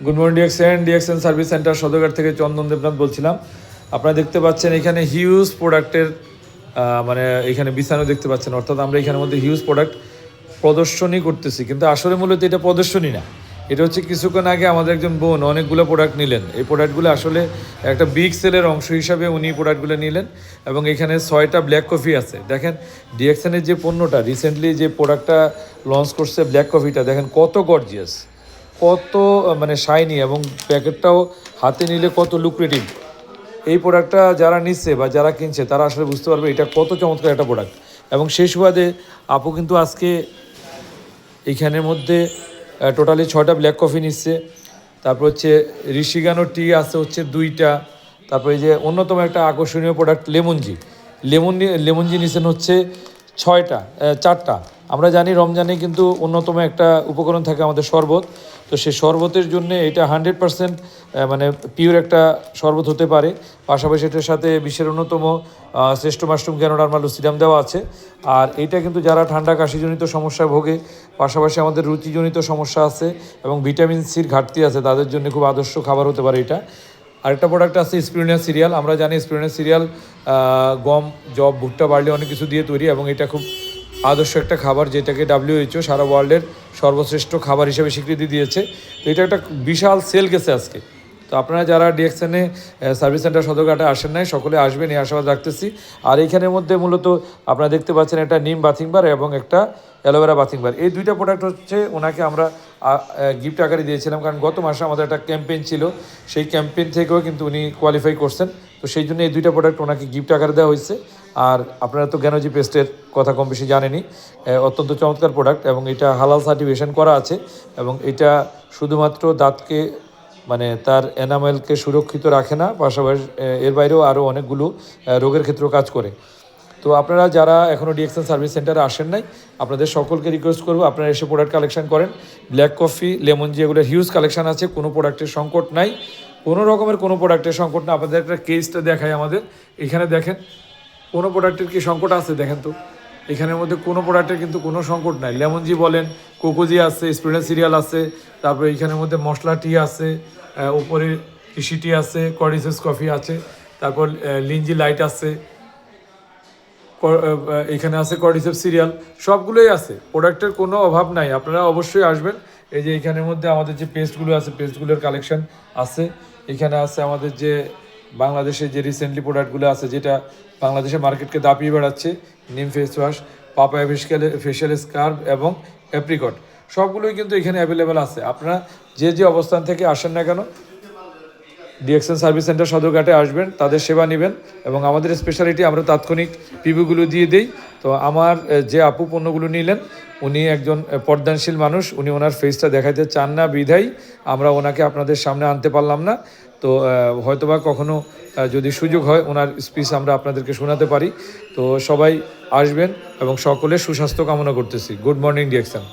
Good morning DXN service centre Sadarghat থেকে চন্দন দেবনাথ বলছিলাম। আপনারা দেখতে পাচ্ছেন এখানে হিউজ প্রোডাক্টের মানে এখানে বিছানো দেখতে পাচ্ছেন, অর্থাৎ আমরা এখানের মধ্যে হিউজ প্রোডাক্ট প্রদর্শনী করতেছি, কিন্তু আসলে মূলত এটা প্রদর্শনী না, এটা হচ্ছে কিছুক্ষণ আগে আমাদের একজন বোন অনেকগুলো প্রোডাক্ট নিলেন। এই প্রোডাক্টগুলো আসলে একটা বিগ সেলের অংশ হিসাবে উনি প্রোডাক্টগুলো নিলেন এবং এখানে 6টা ব্ল্যাক কফি আছে। দেখেন ডিএক্সএনের যে পণ্যটা রিসেন্টলি যে প্রোডাক্টটা লঞ্চ করছে ব্ল্যাক কফিটা, দেখেন কত গর্জিয়াস, কত মানে শাইনি, এবং প্যাকেটটাও হাতে নিলে কত লুক্রেটিভ। এই প্রোডাক্টটা যারা নিচ্ছে বা যারা কিনছে তারা আসলে বুঝতে পারবে এটা কত চমৎকার একটা প্রোডাক্ট। এবং সেই সুবাদে আপু কিন্তু আজকে এইখানের মধ্যে টোটালি 6টা ব্ল্যাক কফি নিচ্ছে। তারপর হচ্ছে ঋষিগানো টি আছে হচ্ছে 2টা। তারপরে এই যে অন্যতম একটা আকর্ষণীয় প্রোডাক্ট লেমনজি নিচ্ছেন হচ্ছে 4টা। আমরা জানি রমজানে কিন্তু অন্যতম একটা উপকরণ থাকে আমাদের শরবত, তো সেই শরবতের জন্য এটা 100% মানে পিওর একটা শরবত হতে পারে। পাশাপাশি এটার সাথে বিশ্বের অন্যতম শ্রেষ্ঠ মাশরুম গ্যানোডার্মা লুসিডাম দেওয়া আছে। আর এটা কিন্তু যারা ঠান্ডা কাশিজনিত সমস্যায় ভোগে, পাশাপাশি আমাদের রুচিজনিত সমস্যা আছে এবং ভিটামিন সির ঘাটতি আছে, তাদের জন্য খুব আদর্শ খাবার হতে পারে এটা। আরেকটা প্রোডাক্ট আছে স্পিরুলিনা সিরিয়াল। আমরা জানি স্পিরুলিনা সিরিয়াল গম, জব, ভুট্টা, বার্লি অনেক কিছু দিয়ে তৈরি, এবং এটা খুব আদর্শ একটা খাবার, যেটাকে WHO সারা ওয়ার্ল্ডের সর্বশ্রেষ্ঠ খাবার হিসেবে স্বীকৃতি দিয়েছে। তো এটা একটা বিশাল সেল গেছে আজকে। তো আপনারা যারা ডিএক্সএনে সার্ভিস সেন্টার সদরঘাটে আসেন নাই, সকলে আসবেন এই আশাবাদ রাখতেছি। আর এইখানের মধ্যে মূলত আপনারা দেখতে পাচ্ছেন একটা নিম বাথিং বার এবং একটা অ্যালোভেরা বাথিং বার। এই 2টা প্রোডাক্ট হচ্ছে ওনাকে আমরা গিফট আকারে দিয়েছিলাম, কারণ গত মাসে আমাদের একটা ক্যাম্পেইন ছিল, সেই ক্যাম্পেইন থেকেও কিন্তু উনি কোয়ালিফাই করছেন। তো সেই জন্য এই 2টা প্রোডাক্ট ওনাকে গিফট আকারে দেওয়া হয়েছে। আর আপনারা তো জ্ঞানজি পেস্টের কথা কম বেশি জানেনই, অত্যন্ত চমৎকার প্রোডাক্ট, এবং এটা হালাল সার্টিফিকেশন করা আছে, এবং এটা শুধুমাত্র দাঁতকে মানে তার এনামেলকে সুরক্ষিত রাখে না, পাশাপাশি এর বাইরেও আরও অনেকগুলো রোগের ক্ষেত্রেও কাজ করে। তো আপনারা যারা এখনও ডিএক্সএন সার্ভিস সেন্টারে আসেন নাই, আপনাদের সকলকে রিকোয়েস্ট করবো আপনারা এসে প্রোডাক্ট কালেকশন করেন। ব্ল্যাক কফি, লেমনজি, এগুলো হিউজ কালেকশন আছে, কোনো প্রোডাক্টের সংকট নাই, কোনো রকমের কোনো প্রোডাক্টের সংকট না। আপনাদের একটা কেসটা দেখায় আমাদের এখানে, দেখেন কোনো প্রোডাক্টের কি সংকট আছে দেখেন তো, এখানের মধ্যে কোনো প্রোডাক্টের কিন্তু কোনো সংকট নাই। লেমনজি বলেন, কোকোজি আছে, স্প্রিডেন সিরিয়াল আছে, তারপরে এইখানের মধ্যে মশলা টি আছে, উপরে কৃষি টি আছে, কর্ডিসেস কফি আছে, তারপর লিঞ্জি লাইট আছে, এখানে আছে কর্ডিসেপ সিরিয়াল, সবগুলোই আছে, প্রোডাক্টের কোনো অভাব নাই। আপনারা অবশ্যই আসবেন। এই যে এখানের মধ্যে আমাদের যে পেস্টগুলো আছে, পেস্টগুলোর কালেকশন আছে। এখানে আছে আমাদের যে বাংলাদেশে যে রিসেন্টলি প্রোডাক্টগুলো আছে, যেটা বাংলাদেশের মার্কেটকে দাপিয়ে বেড়াচ্ছে, নিম ফেস ওয়াশ, পাপায়া ফেশিয়াল স্কার্ব এবং অ্যাপ্রিকট, সবগুলোই কিন্তু এখানে অ্যাভেলেবেল আছে। আপনারা যে যে অবস্থান থেকে আসেন না কেন, ডিএক্সএন সার্ভিস সেন্টার সদরঘাটে আসবেন, তাদের সেবা নেবেন, এবং আমাদের স্পেশালিটি আমরা তাৎক্ষণিক পিভিগুলো দিয়ে দিই। তো আমার যে আপু পণ্যগুলো নিলেন, উনি একজন পর্দানশীল মানুষ, উনি ওনার ফেসটা দেখাইতে চান না বিধায় আমরা ওনাকে আপনাদের সামনে আনতে পারলাম না। তো হয়তোবা কখনো যদি সুযোগ হয় ওনার স্পিচ আমরা আপনাদেরকে শোনাতে পারি। তো সবাই আসবেন এবং সকলের সুস্বাস্থ্য কামনা করতেছি। Good morning DXN.